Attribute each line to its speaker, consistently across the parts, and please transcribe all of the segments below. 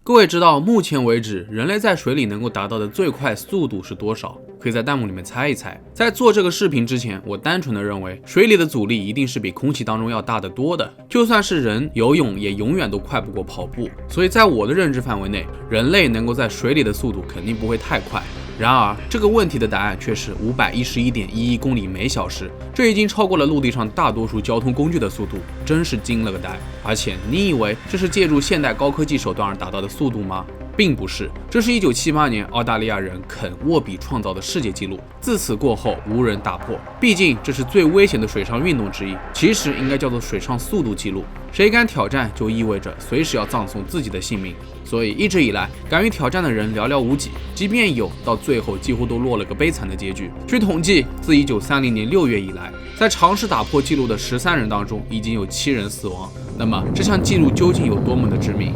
Speaker 1: 各位知道目前为止人类在水里能够达到的最快速度是多少？可以在弹幕里面猜一猜。在做这个视频之前，我单纯的认为水里的阻力一定是比空气当中要大得多的，就算是人游泳也永远都快不过跑步。所以在我的认知范围内，人类能够在水里的速度肯定不会太快。然而这个问题的答案却是511.11公里每小时，这已经超过了陆地上大多数交通工具的速度，真是惊了个呆。而且你以为这是借助现代高科技手段而达到的速度吗？并不是，这是1978年澳大利亚人肯沃比创造的世界纪录，自此过后无人打破。毕竟这是最危险的水上运动之一，其实应该叫做水上速度纪录。谁敢挑战，就意味着随时要葬送自己的性命。所以一直以来，敢于挑战的人寥寥无几，即便有，到最后几乎都落了个悲惨的结局。据统计，自1930年6月以来，在尝试打破纪录的13人当中，已经有7人死亡。那么这项纪录究竟有多么的致命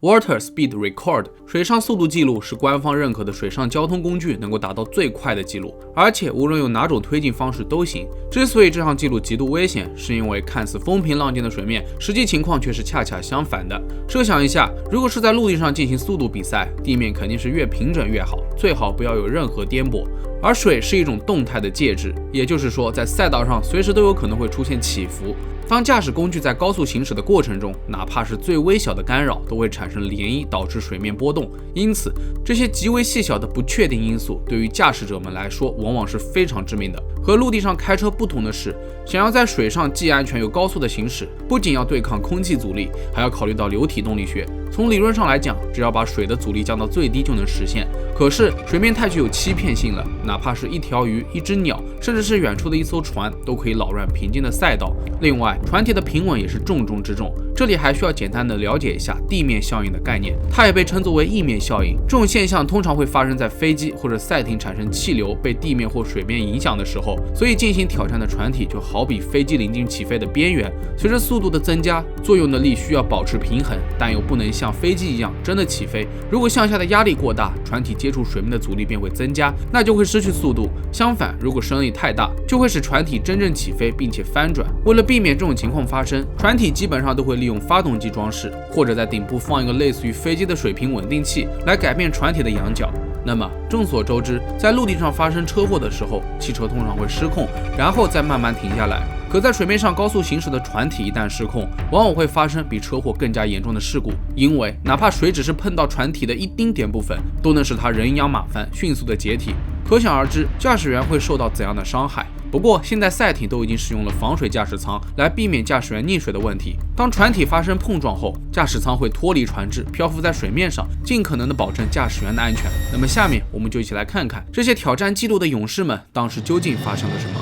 Speaker 1: ？Water Speed Record 水上速度记录是官方认可的水上交通工具能够达到最快的记录，而且无论用哪种推进方式都行。之所以这项记录极度危险，是因为看似风平浪静的水面，实际情况却是恰恰相反的。设想一下，如果是在陆地上进行速度比赛，地面肯定是越平整越好，最好不要有任何颠簸。而水是一种动态的介质，也就是说在赛道上随时都有可能会出现起伏。当驾驶工具在高速行驶的过程中，哪怕是最微小的干扰都会产生涟漪，导致水面波动。因此这些极为细小的不确定因素对于驾驶者们来说往往是非常致命的。和陆地上开车不同的是，想要在水上既安全又高速的行驶，不仅要对抗空气阻力，还要考虑到流体动力学。从理论上来讲，只要把水的阻力降到最低就能实现。可是水面太具有欺骗性了，哪怕是一条鱼、一只鸟，甚至是远处的一艘船，都可以扰乱平静的赛道。另外，船体的平稳也是重中之重。这里还需要简单的了解一下地面效应的概念，它也被称作为翼面效应。这种现象通常会发生在飞机或者赛艇产生气流被地面或水面影响的时候，所以进行挑战的船体就好比飞机临近起飞的边缘，随着速度的增加，作用的力需要保持平衡，但又不能像飞机一样真的起飞。如果向下的压力过大，船体接触水面的阻力便会增加，那就会失去速度。相反，如果升力太大，就会使船体真正起飞并且翻转。为了避免这种情况发生，船体基本上都会利用发动机装饰，或者在顶部放一个类似于飞机的水平稳定器，来改变船体的仰角。那么众所周知，在陆地上发生车祸的时候，汽车通常会失控，然后再慢慢停下来。可在水面上高速行驶的船体一旦失控，往往会发生比车祸更加严重的事故，因为哪怕水只是碰到船体的一丁点部分，都能使它人仰马翻，迅速的解体。可想而知，驾驶员会受到怎样的伤害。不过现在赛艇都已经使用了防水驾驶舱来避免驾驶员溺水的问题。当船体发生碰撞后，驾驶舱会脱离船只，漂浮在水面上，尽可能的保证驾驶员的安全。那么下面我们就一起来看看这些挑战纪录的勇士们当时究竟发生了什么。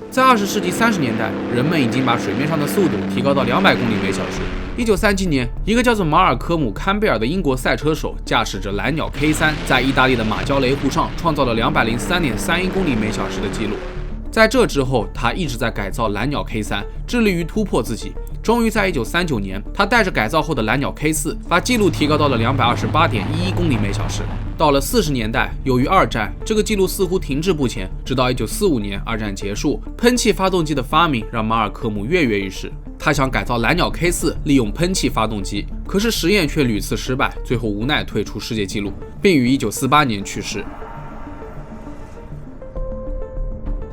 Speaker 1: 在20世纪30年代，人们已经把水面上的速度提高到200公里每小时。1937年，一个叫做马尔科姆·坎贝尔的英国赛车手驾驶着蓝鸟 K3， 在意大利的马焦雷湖上创造了203.31公里每小时的记录。在这之后，他一直在改造蓝鸟 K3， 致力于突破自己。终于在1939年，他带着改造后的蓝鸟 K4， 把纪录提高到了228.11公里每小时。到了40年代，由于二战，这个纪录似乎停滞不前，直到1945年二战结束，喷气发动机的发明让马尔科姆跃跃欲试。他想改造蓝鸟 K4， 利用喷气发动机，可是实验却屡次失败，最后无奈退出世界纪录，并于1948年去世。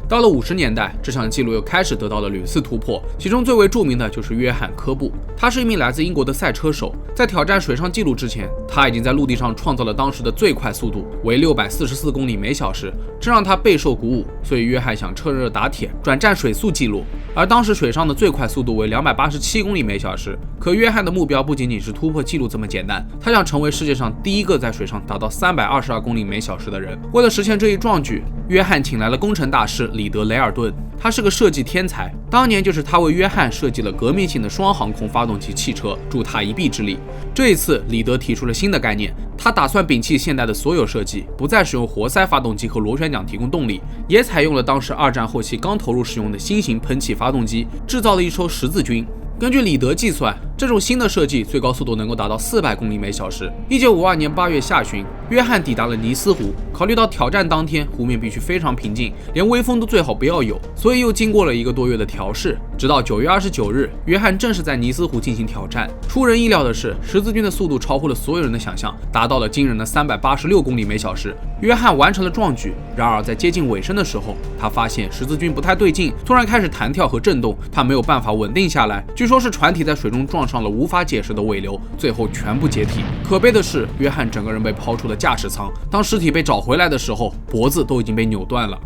Speaker 1: 到了50年代，这项纪录又开始得到了屡次突破，其中最为著名的就是约翰·科布。他是一名来自英国的赛车手，在挑战水上纪录之前，他已经在陆地上创造了当时的最快速度为644公里每小时，这让他备受鼓舞。所以约翰想趁热打铁，转战水速纪录。而当时水上的最快速度为287公里每小时。可约翰的目标不仅仅是突破纪录这么简单，他想成为世界上第一个在水上达到322公里每小时的人。为了实现这一壮举，约翰请来了工程大师里德·雷尔顿，他是个设计天才，当年就是他为约翰设计了革命性的双航空发动机汽车，助他一臂之力。这一次，里德提出了新的概念，他打算摒弃现代的所有设计，不再使用活塞发动机和螺旋桨提供动力，也采用了当时二战后期刚投入使用的新型喷气发动机，制造了一艘十字军。根据里德计算，这种新的设计最高速度能够达到400公里每小时。1952年8月下旬，约翰抵达了尼斯湖。考虑到挑战当天湖面必须非常平静，连微风都最好不要有，所以又经过了1个多月的调试，直到9月29日，约翰正式在尼斯湖进行挑战。出人意料的是，十字军的速度超乎了所有人的想象，达到了惊人的386公里每小时。约翰完成了壮举。然而在接近尾声的时候，他发现十字军不太对劲，突然开始弹跳和震动，他没有办法稳定下来。据说是船体在水中撞上了无法解释的尾流，最后全部解体。可悲的是，约翰整个人被抛出了驾驶舱。当尸体被找回来的时候，脖子都已经被扭断了。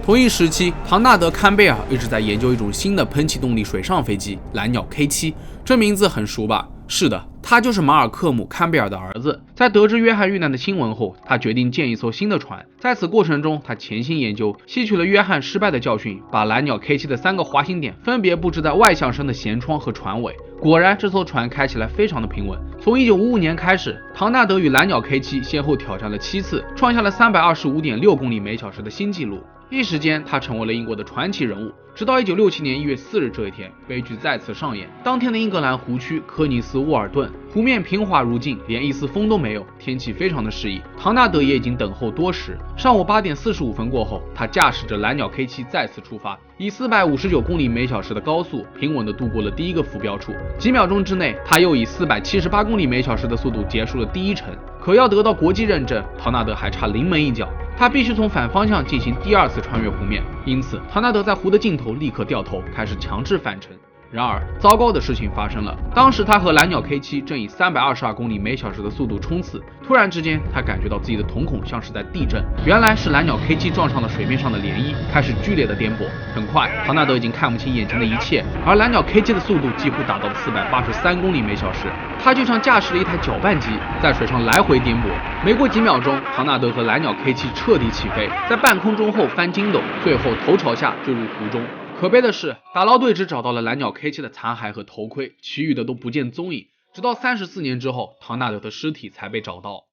Speaker 1: 同一时期，唐纳德·坎贝尔一直在研究一种新的喷气动力水上飞机——蓝鸟 K7。这名字很熟吧？是的，他就是马尔克姆·坎贝尔的儿子。在得知约翰遇难的新闻后，他决定建一艘新的船。在此过程中，他潜心研究，吸取了约翰失败的教训，把蓝鸟 K7 的3个滑行点分别布置在外向身的舷窗和船尾。果然，这艘船开起来非常的平稳。从1955年开始，唐纳德与蓝鸟 K7 先后挑战了7次，创下了325.6公里每小时的新纪录。一时间，他成为了英国的传奇人物。直到1967年1月4日这一天，悲剧再次上演。当天的英格兰湖区科尼斯沃尔顿，湖面平滑如镜，连一丝风都没有，天气非常的适宜。唐纳德也已经等候多时。上午8点45分过后，他驾驶着蓝鸟 K7 再次出发，以459公里每小时的高速平稳地度过了第1个浮标处。几秒钟之内，他又以478公里每小时的速度结束了第1程。可要得到国际认证，唐纳德还差临门一脚。他必须从反方向进行第2次穿越湖面，因此唐纳德在湖的尽头立刻掉头，开始强制返程。然而，糟糕的事情发生了。当时他和蓝鸟 K7 正以322公里每小时的速度冲刺，突然之间，他感觉到自己的瞳孔像是在地震，原来是蓝鸟 K7 撞上了水面上的涟漪，开始剧烈的颠簸。很快，唐纳德已经看不清眼前的一切，而蓝鸟 K7 的速度几乎达到了483公里每小时，他就像驾驶了一台搅拌机，在水上来回颠簸。没过几秒钟，唐纳德和蓝鸟 K7 彻底起飞，在半空中后翻筋斗，最后头朝下坠入湖中。可悲的是，打捞队只找到了蓝鸟 K7 的残骸和头盔，其余的都不见踪影。直到34年之后，唐纳德的尸体才被找到。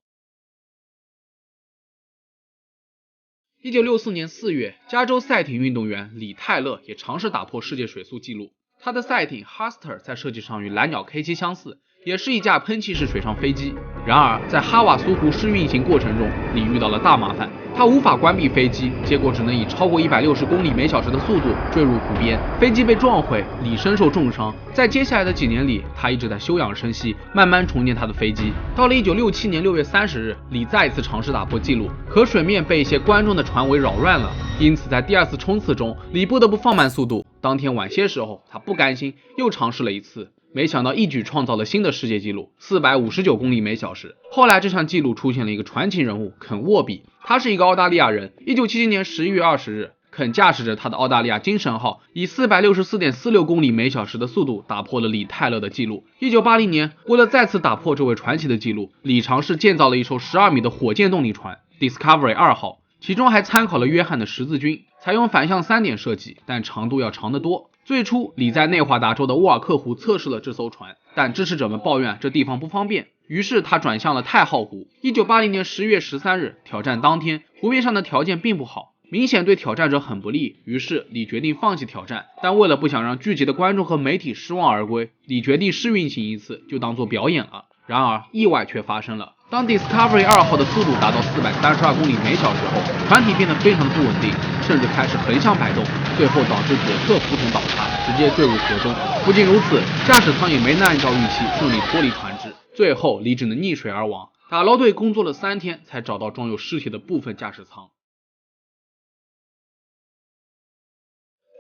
Speaker 1: 1964年4月，加州赛艇运动员李泰勒也尝试打破世界水速纪录。他的赛艇 Huster 在设计上与蓝鸟 K7 相似，也是一架喷气式水上飞机。然而，在哈瓦苏湖试运行过程中，李遇到了大麻烦。他无法关闭飞机，结果只能以超过160公里每小时的速度坠入湖边，飞机被撞毁，李身受重伤。在接下来的几年里，他一直在休养生息，慢慢重建他的飞机。到了1967年6月30日，李再一次尝试打破纪录，可水面被一些观众的船尾扰乱了，因此在第2次冲刺中，李不得不放慢速度。当天晚些时候，他不甘心，又尝试了一次。没想到一举创造了新的世界纪录，459公里每小时。后来这项纪录出现了一个传奇人物肯沃比，他是一个澳大利亚人。1977年11月20日，肯驾驶着他的澳大利亚精神号，以464.46公里每小时的速度打破了李泰勒的纪录。1980年，为了再次打破这位传奇的纪录，李尝试建造了一艘12米的火箭动力船 Discovery 2号，其中还参考了约翰的十字军，采用反向3点设计，但长度要长得多。最初，李在内华达州的沃尔克湖测试了这艘船，但支持者们抱怨这地方不方便，于是他转向了太浩湖。1980年10月13日，挑战当天，湖面上的条件并不好，明显对挑战者很不利，于是李决定放弃挑战。但为了不想让聚集的观众和媒体失望而归，李决定试运行一次，就当做表演了。然而，意外却发生了。当 Discovery 2号的速度达到432公里每小时后，船体变得非常的不稳定，甚至开始横向摆动，最后导致左侧浮筒倒塌，直接坠入河中。不仅如此，驾驶舱也没能按照预期顺利脱离船只，最后李只能溺水而亡。打捞队工作了3天才找到装有尸体的部分驾驶舱。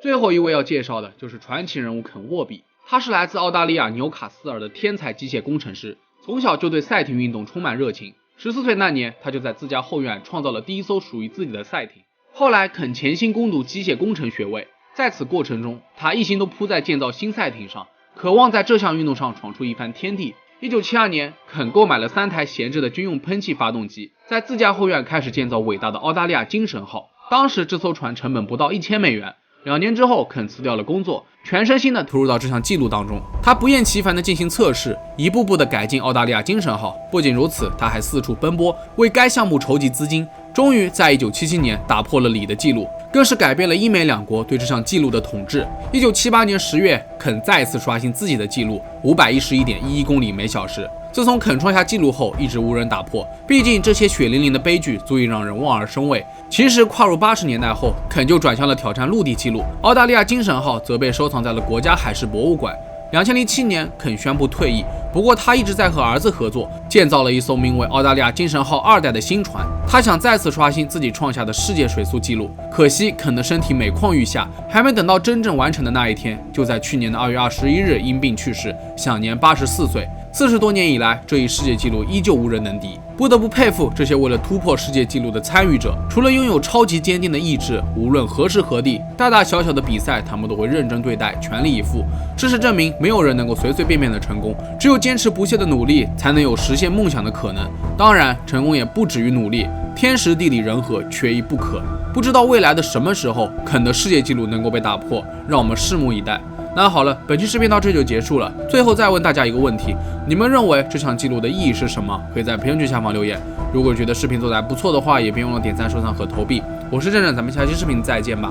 Speaker 1: 最后一位要介绍的就是传奇人物肯沃比，他是来自澳大利亚纽卡斯尔的天才机械工程师，从小就对赛艇运动充满热情。14岁那年，他就在自家后院创造了第一艘属于自己的赛艇。后来肯潜心攻读机械工程学位，在此过程中，他一心都扑在建造新赛艇上，渴望在这项运动上闯出一番天地。1972年，肯购买了3台闲置的军用喷气发动机，在自家后院开始建造伟大的澳大利亚精神号。当时这艘船成本不到1000美元。2年之后，肯辞掉了工作，全身心的投入到这项记录当中。他不厌其烦的进行测试，一步步的改进澳大利亚精神号。不仅如此，他还四处奔波，为该项目筹集资金。终于在1977年打破了李的记录。更是改变了英美两国对这项纪录的统治。1978年10月，肯再次刷新自己的纪录，511.11公里每小时。自从肯创下纪录后，一直无人打破。毕竟这些血淋淋的悲剧足以让人望而生畏。其实跨入80年代后，肯就转向了挑战陆地纪录。澳大利亚精神号则被收藏在了国家海事博物馆。2007年，肯宣布退役，不过他一直在和儿子合作，建造了一艘名为澳大利亚精神号2代的新船。他想再次刷新自己创下的世界水速纪录。可惜肯的身体每况愈下，还没等到真正完成的那一天，就在去年的2月21日因病去世，享年84岁。40多年以来，这一世界纪录依旧无人能敌。不得不佩服这些为了突破世界纪录的参与者，除了拥有超级坚定的意志，无论何时何地，大大小小的比赛，他们都会认真对待，全力以赴。事实证明，没有人能够随随便便的成功，只有坚持不懈的努力，才能有实现梦想的可能。当然，成功也不止于努力，天时地利人和缺一不可。不知道未来的什么时候，肯的世界纪录能够被打破，让我们拭目以待。那好了，本期视频到这就结束了。最后再问大家一个问题，你们认为这项纪录的意义是什么？可以在评论区下方留言。如果觉得视频做得还不错的话，也别忘了点赞、收藏和投币。我是正正，咱们下期视频再见吧。